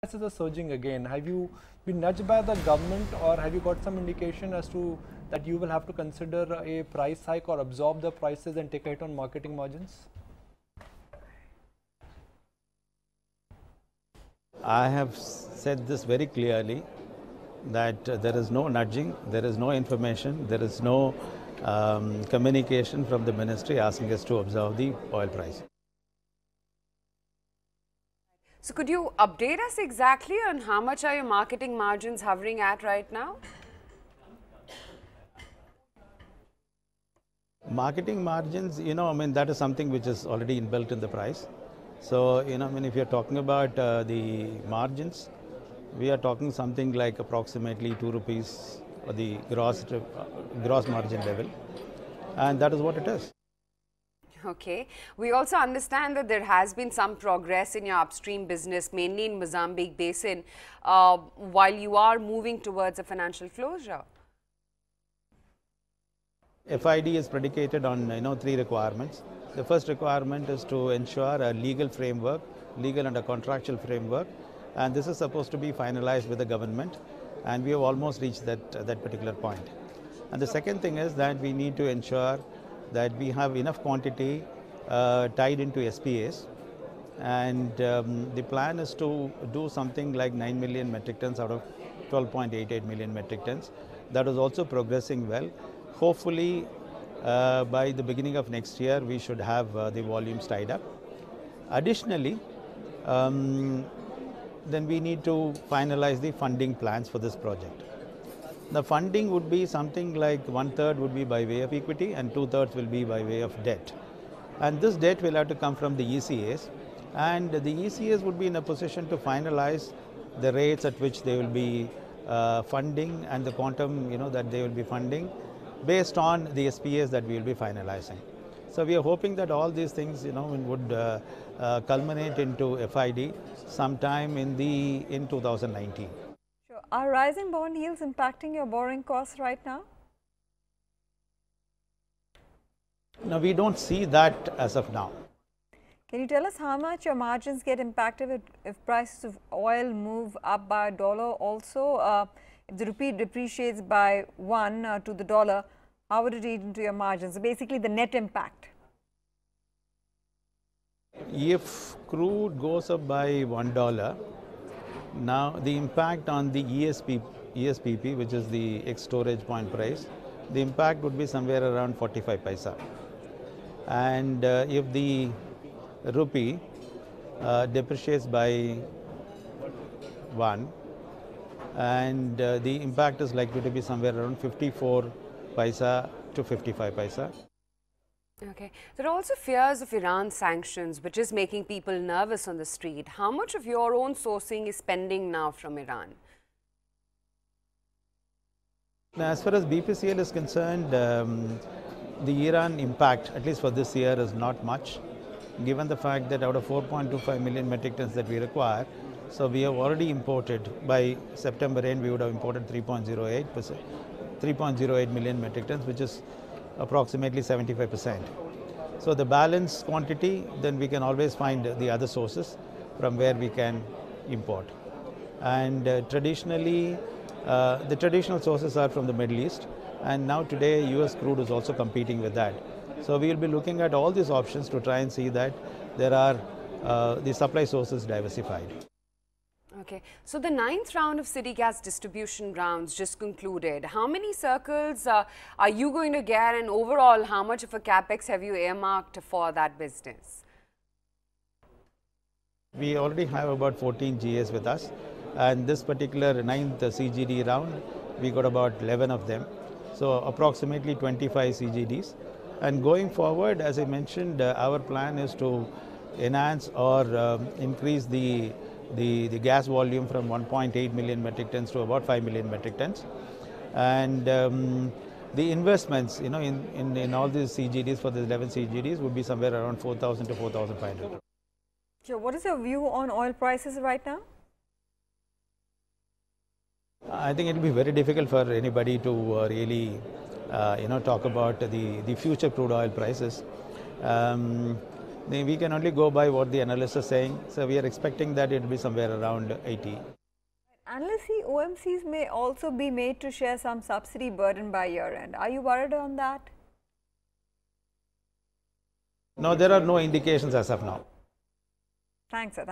prices are surging again. Have you been nudged by the government, or have you got some indication as to that you will have to consider a price hike or absorb the prices and take a hit on marketing margins? I have said this very clearly that there is no nudging, there is no information, there is no communication from the ministry asking us to observe the oil price. So could you update us exactly on how much are your marketing margins hovering at right now? Marketing margins, that is something which is already inbuilt in the price. So, if you're talking about the margins, we are talking something like approximately 2 rupees for the gross margin level, and that is what it is. Okay. We also understand that there has been some progress in your upstream business, mainly in Mozambique Basin, while you are moving towards a financial closure. FID is predicated on 3 requirements. The first requirement is to ensure a legal framework, legal and a contractual framework, and this is supposed to be finalized with the government, and we have almost reached that particular point. And the second thing is that we need to ensure that we have enough quantity tied into SPAs, and the plan is to do something like 9 million metric tons out of 12.88 million metric tons. That is also progressing well. Hopefully, by the beginning of next year, we should have the volumes tied up. Additionally, then we need to finalize the funding plans for this project. The funding would be something like 1/3 would be by way of equity and 2/3 will be by way of debt. And this debt will have to come from the ECAs, and the ECAs would be in a position to finalize the rates at which they will be funding and the quantum that they will be funding based on the SPAs that we will be finalizing. So we are hoping that all these things would culminate into FID sometime in 2019. Sure. Are rising bond yields impacting your borrowing costs right now? No, we don't see that as of now. Can you tell us how much your margins get impacted if prices of oil move up by $1 also? If the rupee depreciates by 1 to the dollar, how would it eat into your margins? So basically the net impact. If crude goes up by $1, now the impact on the ESPP, which is the ex-storage point price, the impact would be somewhere around 45 paisa. And if the rupee depreciates by 1, and the impact is likely to be somewhere around 54 paisa to 55 paisa. Okay. There are also fears of Iran sanctions, which is making people nervous on the street. How much of your own sourcing is pending now from Iran? Now, as far as BPCL is concerned, the Iran impact, at least for this year, is not much, given the fact that out of 4.25 million metric tons that we require, so we have already imported, by September end, we would have imported 3.08 million metric tons, which is approximately 75%. So the balance quantity, then we can always find the other sources from where we can import. And traditionally, the traditional sources are from the Middle East, and now today US crude is also competing with that. So we will be looking at all these options to try and see that there are the supply sources diversified. Okay. So the 9th round of city gas distribution rounds just concluded. How many circles are you going to get, and overall how much of a capex have you earmarked for that business? We already have about 14 GAs with us, and this particular 9th CGD round, we got about 11 of them. So approximately 25 CGDs. And going forward, as I mentioned, our plan is to enhance or increase the gas volume from 1.8 million metric tons to about 5 million metric tons. And the investments, in all these CGDs, for the 11 CGDs, would be somewhere around 4,000 to 4,500. Sure. What is your view on oil prices right now? I think it will be very difficult for anybody to really, talk about the future crude oil prices. We can only go by what the analysts are saying. So we are expecting that it will be somewhere around 80. Analysts see OMCs may also be made to share some subsidy burden by year end. Are you worried on that? No, there are no indications as of now. Thanks, sir.